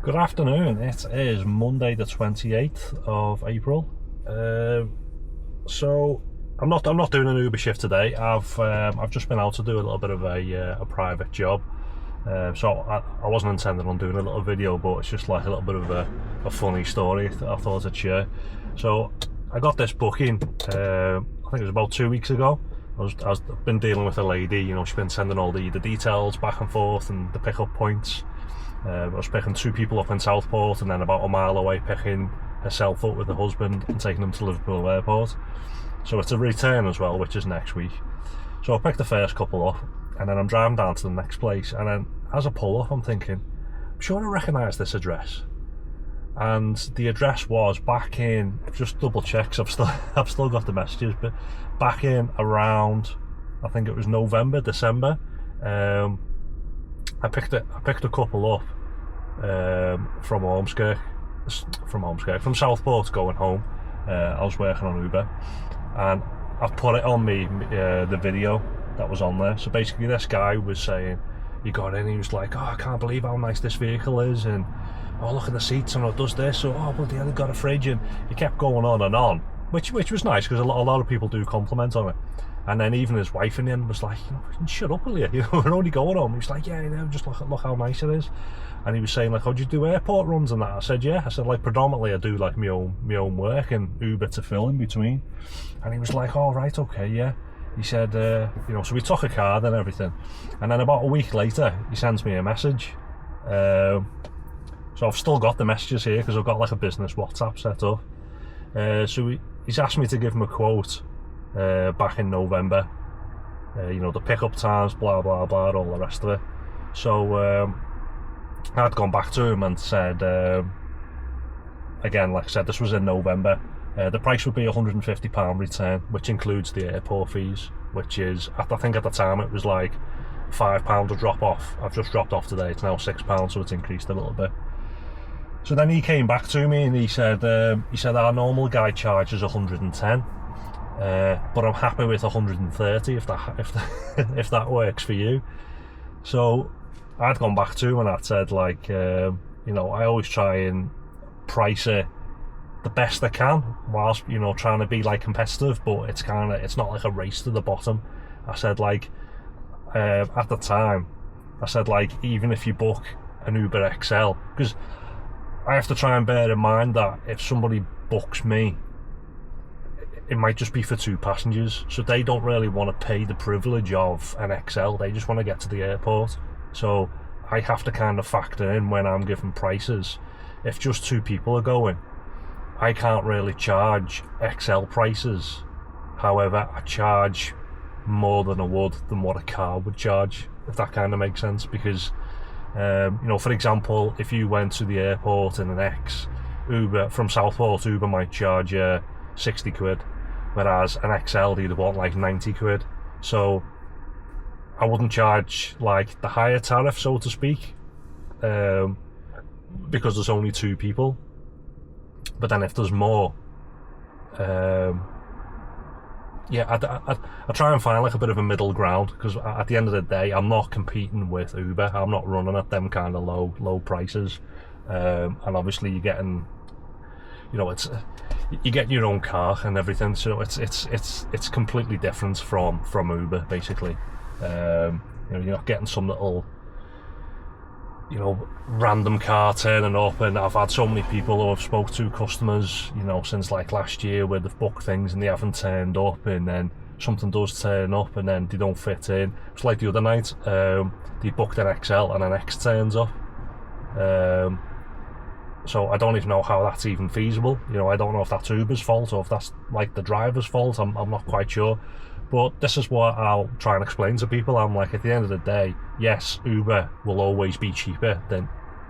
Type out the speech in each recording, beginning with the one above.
Good afternoon. It is Monday the 28th of April. So I'm not doing an Uber shift today. I've just been out to do a little bit of a private job. So I wasn't intending on doing a little video, but it's just like a little bit of a funny story that I thought I'd share. So I got this booking, I think it was about 2 weeks ago. I've been dealing with a lady, you know, she's been sending all the details back and forth and the pickup points. I was picking 2 people up in Southport and then about a mile away picking herself up with her husband and taking them to Liverpool Airport. So it's a return as well, which is next week. So I picked the first couple up and then I'm driving down to the next place, and then as I pull up I'm thinking, I'm sure I recognise this address. And the address was back in, just double checks, I've still got the messages, but back in around, I think it was November, December. I picked a couple up from Ormskirk, from Southport going home. I was working on Uber, and I've put it on the video that was on there. So basically this guy was saying, he got in, he was like, oh, I can't believe how nice this vehicle is, and oh, look at the seats, and it does this, so oh bloody hell, they've got a fridge, and he kept going on and on, which was nice, because a lot of people do compliment on it. And then even his wife in the end was like, you know, shut up, will you? You know, we're only going home. He was like, yeah, you know, just look how nice it is. And he was saying like, oh, do you do airport runs and that? I said, yeah. I said, like, predominantly I do like my own work and Uber to fill in between. And he was like, oh, right, okay, yeah. He said, you know, so we took a card and everything. And then about a week later, he sends me a message. So I've still got the messages here because I've got like a business WhatsApp set up. So he's asked me to give him a quote back in November. You know, the pickup times, blah blah blah, all the rest of it. So I'd gone back to him and said, again, like I said, this was in November. The price would be £150 return, which includes the airport fees, which is, I think at the time it was like £5 a drop off. I've just dropped off today, it's now £6, so it's increased a little bit. So then he came back to me and he said our normal guy charges 110, but I'm happy with 130 if that works for you. So I'd gone back to him and I'd said, like, you know, I always try and price it the best I can whilst, you know, trying to be like competitive, but it's not like a race to the bottom. I said, like, at the time I said, like, even if you book an Uber XL, because I have to try and bear in mind that if somebody books me, it might just be for 2 passengers, so they don't really want to pay the privilege of an XL, they just want to get to the airport. So I have to kind of factor in when I'm giving prices, if just 2 people are going, I can't really charge XL prices. However, I charge more than I would than what a car would charge, if that kind of makes sense, because you know, for example, if you went to the airport in an X, Uber from Southport, Uber might charge you 60 quid, whereas an XL you'd want like 90 quid. So I wouldn't charge like the higher tariff, so to speak, because there's only 2 people. But then if there's more, yeah, I try and find like a bit of a middle ground, because at the end of the day I'm not competing with Uber, I'm not running at them kind of low prices, and obviously you're getting, you know, you get your own car and everything, so it's completely different from Uber basically. You know, you're not getting some little, you know, random car turning up, and I've had so many people who have spoke to customers, you know, since like last year, where they've booked things and they haven't turned up, and then something does turn up and then they don't fit in. It's like the other night, they booked an XL and an X turns up, so I don't even know how that's even feasible. You know, I don't know if that's Uber's fault or if that's like the driver's fault, I'm not quite sure. But this is what I'll try and explain to people. I'm like, at the end of the day, yes, Uber will always be cheaper than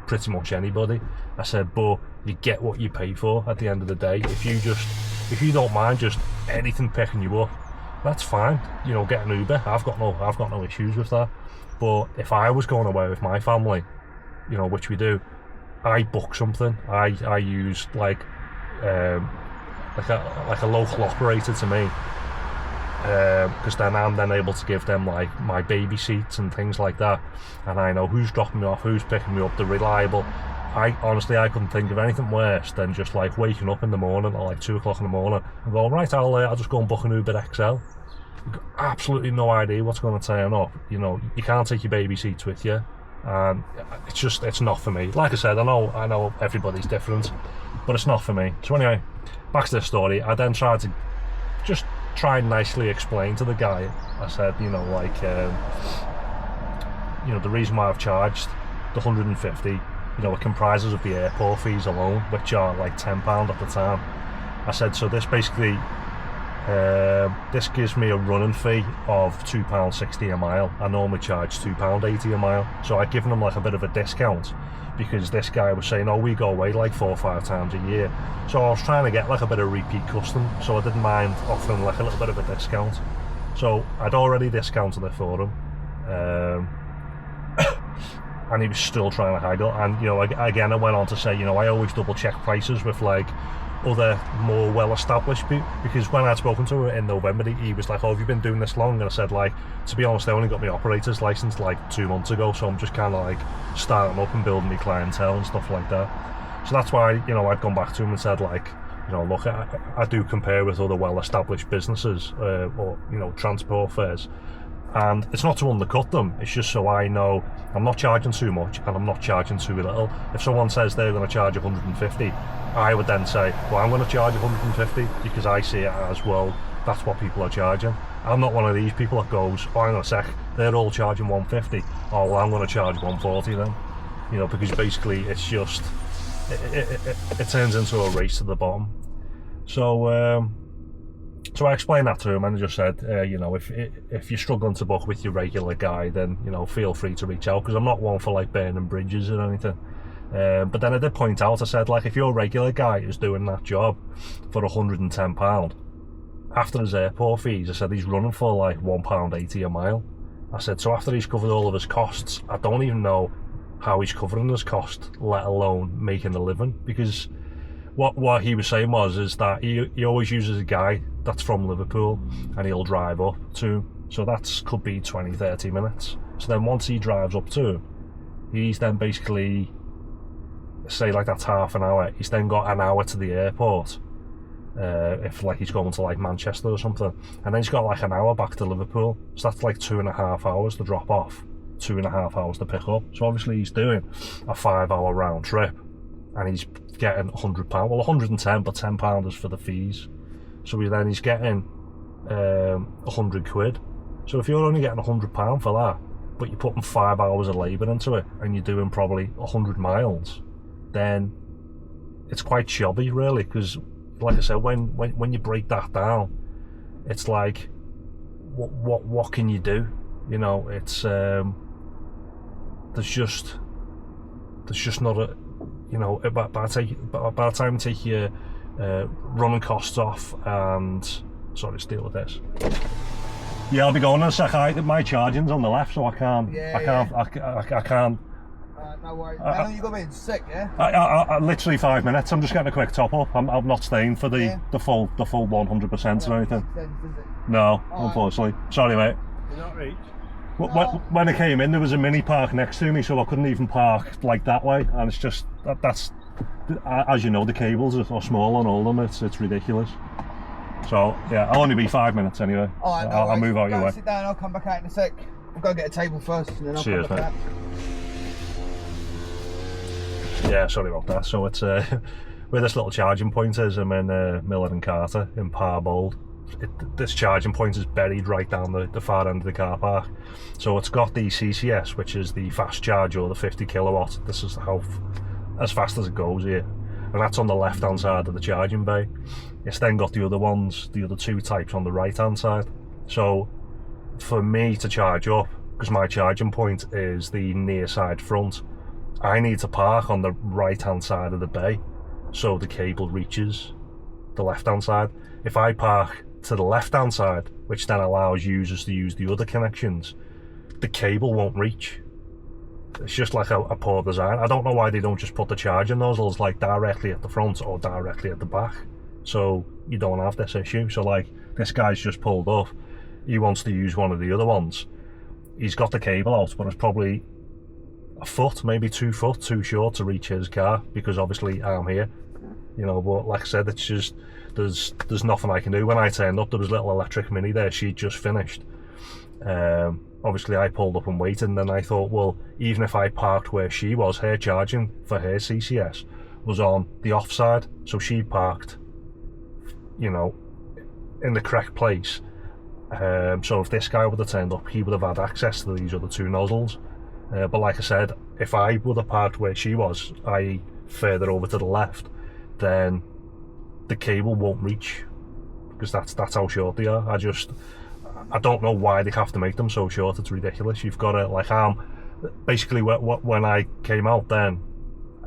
pretty much anybody. I said, but you get what you pay for at the end of the day. If you don't mind just anything picking you up, that's fine. You know, get an Uber. I've got no issues with that. But if I was going away with my family, you know, which we do, I book something. I use like a local operator to me. because then I'm then able to give them like my baby seats and things like that, and I know who's dropping me off, who's picking me up, they're reliable. I couldn't think of anything worse than just like waking up in the morning at like 2 o'clock in the morning and go, right, I'll just go and book an Uber XL. You've got absolutely no idea what's going to turn up. You know, you can't take your baby seats with you, and it's not for me. Like I said, I know everybody's different, but it's not for me. So anyway, back to this story. I then tried to just try and nicely explain to the guy. I said, you know, like, you know, the reason why I've charged the 150, you know, it comprises of the airport fees alone, which are like £10 at the time. I said, so this basically, this gives me a running fee of £2.60 a mile. I normally charge £2.80 a mile. So I'd given him like a bit of a discount, because this guy was saying, oh, we go away like 4 or 5 times a year. So I was trying to get like a bit of repeat custom, so I didn't mind offering like a little bit of a discount. So I'd already discounted it for him, and he was still trying to haggle. And, you know, again, I went on to say, you know, I always double check prices with like other more well-established people, because when I'd spoken to him in November, he was like, oh, have you been doing this long? And I said, like, to be honest, I only got my operator's license like 2 months ago, so I'm just kind of like starting up and building my clientele and stuff like that. So that's why, you know, I'd gone back to him and said, like, you know, look, I do compare with other well-established businesses, or, you know, transport fares, and it's not to undercut them, it's just so I know I'm not charging too much and I'm not charging too little. If someone says they're going to charge 150, I would then say, well, I'm going to charge 150, because I see it as, well, that's what people are charging. I'm not one of these people that goes, oh, hang on a sec, they're all charging 150, oh, well, I'm going to charge 140 then. You know, because basically it's just, it turns into a race to the bottom. So so I explained that to him, and I just said, you know, if you're struggling to book with your regular guy, then, you know, feel free to reach out, because I'm not one for like burning bridges or anything. But then I did point out, I said, like, if your regular guy is doing that job for £110, after his airport fees, I said, he's running for like £1.80 a mile. I said, so after he's covered all of his costs, I don't even know how he's covering his cost, let alone making a living. Because what he was saying is that he always uses a guy that's from Liverpool, and he'll drive up to him. So that could be 20-30 minutes. So then once he drives up to him, he's then basically, say like that's half an hour, he's then got an hour to the airport, if like he's going to like Manchester or something, and then he's got like an hour back to Liverpool. So that's like 2.5 hours to drop off, 2.5 hours to pick up. So obviously he's doing a 5-hour round trip, and he's getting £100, well, 110, but £10 is for the fees. So he's getting 100 quid. So if you're only getting £100 for that, but you're putting 5 hours of labour into it, and you're doing probably 100 miles, then it's quite shoddy, really. Because, like I said, when you break that down, it's like, what can you do? You know, it's there's just not a, you know, by the time you take your running costs off, and sorry, steal with this. Yeah, I'll be going in a sec. My charging's on the left, so I can't. I can't. No worries. How long you got in? Sick, yeah? I literally 5 minutes. I'm just getting a quick top up. I'm not staying for the full 100% or anything. No, unfortunately. Sorry, mate. You're not reached. When I came in, there was a mini park next to me, so I couldn't even park like that way. And it's just that's, as you know, the cables are small on all of them. It's ridiculous. So yeah, I'll only be 5 minutes anyway. Alright, no I'll move out your way. Sit down. I'll come back out in a sec. We'll go get a table first, and then I'll come back out. Yeah, sorry about that. So it's where this little charging point is, I'm in Miller and Carter in Parbold. This charging point is buried right down the far end of the car park. So it's got the CCS, which is the fast charge, or the 50 kilowatt. This is as fast as it goes here, and that's on the left hand side of the charging bay. It's then got the other two types on the right hand side. So for me to charge up, because my charging point is the near side front, I need to park on the right hand side of the bay so the cable reaches the left hand side. If I park to the left hand side, which then allows users to use the other connections, the cable won't reach. It's just like a poor design. I don't know why they don't just put the charging nozzles like directly at the front or directly at the back, so you don't have this issue. So like, this guy's just pulled up, he wants to use one of the other ones. He's got the cable out, but it's probably a foot, maybe 2 foot too short to reach his car, because obviously I'm here, you know. But like I said, it's just, there's nothing I can do. When I turned up, there was a little electric Mini there, she'd just finished. Obviously I pulled up and waited, and then I thought, well, even if I parked where she was, her charging for her CCS was on the offside, so she parked, you know, in the correct place. So if this guy would have turned up, he would have had access to these other 2 nozzles. But like I said, if I would have parked where she was, i.e. further over to the left, then the cable won't reach, because that's how short they are. I don't know why they have to make them so short. It's ridiculous. You've got to, like, basically when I came out, then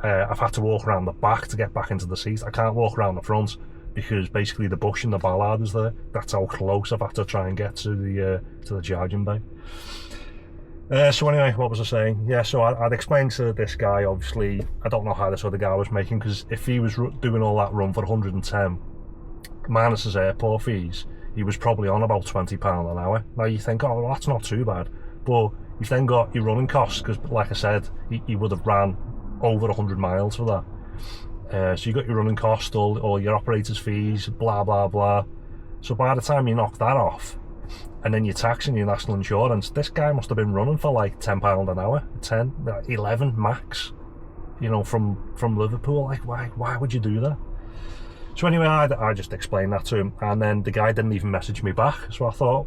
I've had to walk around the back to get back into the seat. I can't walk around the front, because basically the bush and the ballard is there. That's how close I've had to try and get to the charging bay. So anyway, what was I saying? Yeah, so I'd explained to this guy, obviously, I don't know how this other guy was making, because if he was doing all that run for 110, minus his airport fees, he was probably on about £20 an hour. Now you think, oh, well, that's not too bad. But you've then got your running costs, because like I said, he would have ran over 100 miles for that. So you got your running cost, all your operator's fees, blah, blah, blah. So by the time you knock that off, and then your tax and your national insurance, this guy must have been running for like £10 an hour, 10, 11 max, you know, from Liverpool. Like, why would you do that? So anyway, I just explained that to him, and then the guy didn't even message me back. So I thought,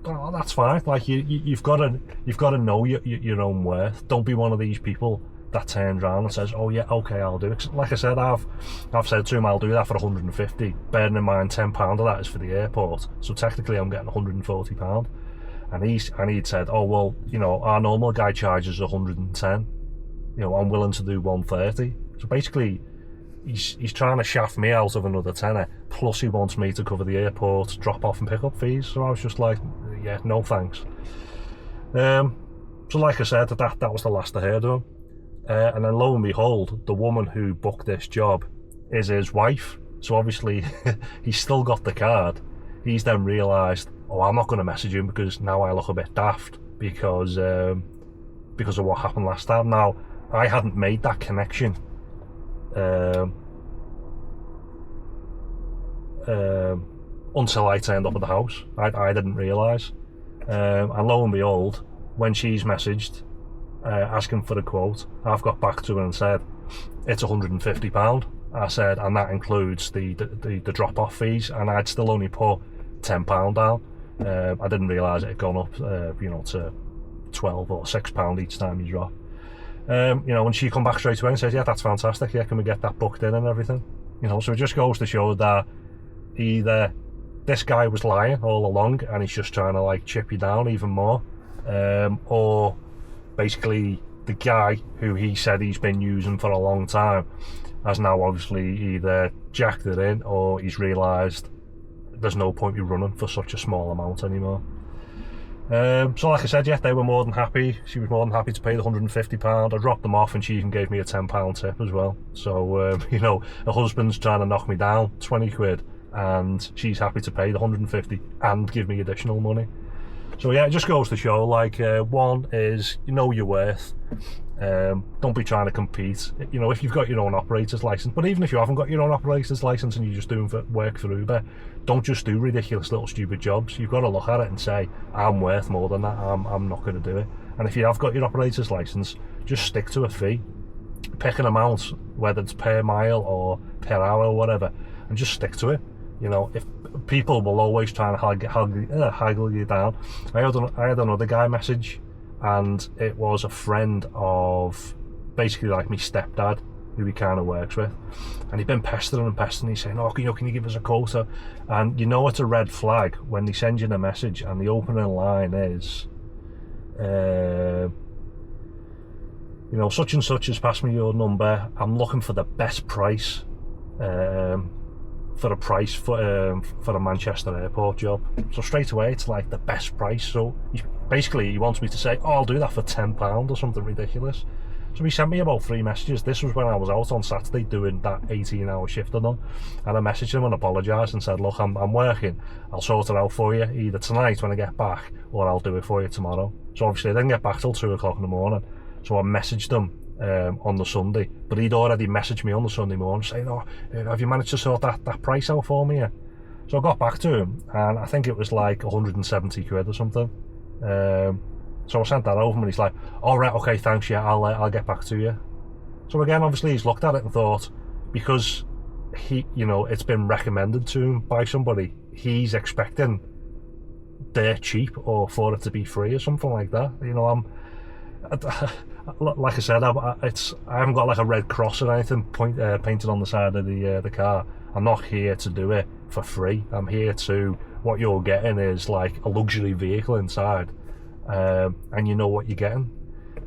oh, that's fine. Like, you've got to know your own worth. Don't be one of these people that turns around and says, oh yeah, okay, I'll do it. Like I said, I've said to him, I'll do that for 150, bearing in mind £10 of that is for the airport, so technically I'm getting £140. And he'd said, oh well, you know, our normal guy charges 110, you know, I'm willing to do 130. So basically he's trying to shaft me out of another tenner, plus he wants me to cover the airport drop off and pick up fees. So I was just like, yeah, no thanks. So like I said, that was the last I heard of him. And then lo and behold, the woman who booked this job is his wife. So obviously he's still got the card. He's then realised, oh, I'm not going to message him, because now I look a bit daft because of what happened last time. Now, I hadn't made that connection until I turned up at the house. I didn't realise. And lo and behold, when she's messaged asking for a quote, I've got back to her and said it's £150. I said, and that includes the drop-off fees, and I'd still only put £10 down. I didn't realise it had gone up, you know, to £12 or £6 each time you drop. You know, and she come back straight away and says, yeah, that's fantastic, yeah, can we get that booked in and everything? You know, so it just goes to show that either this guy was lying all along and he's just trying to like chip you down even more, or basically the guy who he said he's been using for a long time has now obviously either jacked it in, or he's realised there's no point you running for such a small amount anymore. So like I said, yeah, they were more than happy. She was more than happy to pay the £150. I dropped them off and she even gave me a £10 tip as well. So, you know, her husband's trying to knock me down 20 quid and she's happy to pay the 150 and give me additional money. So yeah, it just goes to show, like, one is, you know your worth. Don't be trying to compete. You know, if you've got your own operator's license, but even if you haven't got your own operator's license and you're just doing work for Uber, don't just do ridiculous little stupid jobs. You've got to look at it and say, I'm worth more than that. I'm not going to do it. And if you have got your operator's license, just stick to a fee. Pick an amount, whether it's per mile or per hour or whatever, and just stick to it. You know, if people will always try and haggle you down. I had another guy message, and it was a friend of basically like my stepdad, who he kind of works with, and he'd been pestering and pestering. He's saying, oh, can you give us a quota? And you know it's a red flag when they send you the message and the opening line is, you know, such and such has passed me your number, I'm looking for the best price for a Manchester airport job. So straight away it's like the best price. So basically he wants me to say, oh, I'll do that for £10 or something ridiculous. So he sent me about 3 messages. This was when I was out on Saturday doing that 18-hour shift I done, and I messaged him and apologised and said, look, I'm working, I'll sort it out for you either tonight when I get back, or I'll do it for you tomorrow. So obviously I didn't get back till 2 o'clock in the morning, so I messaged him on the Sunday, but he'd already messaged me on the Sunday morning saying, oh, have you managed to sort that price out for me yet? So I got back to him, and I think it was like 170 quid or something. So I sent that over, and he's like, all right, okay, thanks, yeah, I'll get back to you. So again, obviously he's looked at it and thought, because he, you know, it's been recommended to him by somebody, he's expecting they're cheap or for it to be free or something like that. You know, like I said, I haven't got like a red cross or anything painted on the side of the car. I'm not here to do it for free. I'm here to, what you're getting is like a luxury vehicle inside, and you know what you're getting.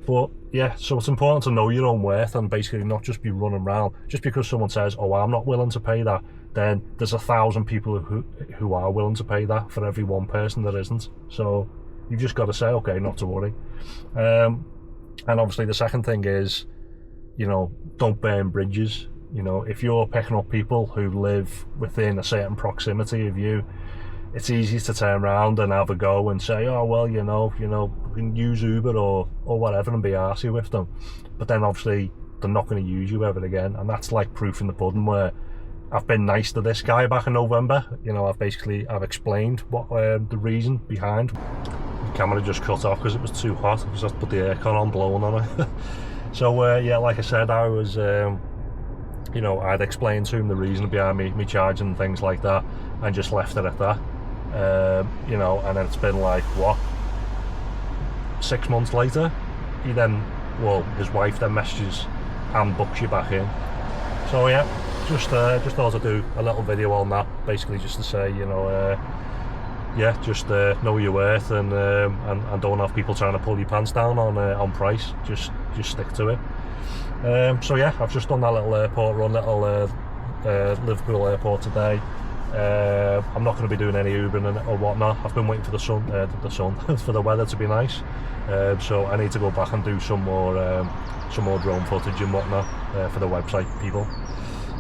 But yeah, so it's important to know your own worth and basically not just be running around. Just because someone says, oh, I'm not willing to pay that, then there's 1,000 people who are willing to pay that for every one person that isn't. So you've just got to say, okay, not to worry. And obviously the second thing is, you know, don't burn bridges. You know, if you're picking up people who live within a certain proximity of you, it's easy to turn around and have a go and say, oh, well, you know, we can use Uber or whatever and be arsey with them. But then obviously they're not going to use you ever again. And that's like proof in the pudding, where I've been nice to this guy back in November. You know, I've explained what the reason behind. The camera just cut off because it was too hot, because I've put the aircon on, blowing on it. So yeah, like I said, I was you know, I'd explained to him the reason behind me charging and things like that, and just left it at that. You know, and then it's been like, what, 6 months later, his wife then messages and books you back in. So yeah, just thought I'd do a little video on that, basically just to say, you know, yeah, just know your worth, and don't have people trying to pull your pants down on price. Just stick to it. So yeah, I've just done that little airport run, Liverpool airport today. I'm not going to be doing any Ubering or whatnot. I've been waiting for the sun for the weather to be nice. So I need to go back and do some more drone footage and whatnot for the website people.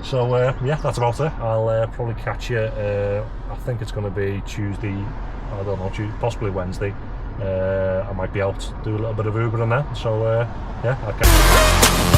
So yeah, that's about it. I'll probably catch you. I think it's going to be Tuesday. I don't know, possibly Wednesday. I might be out, do a little bit of Ubering there. So yeah, I'll catch you.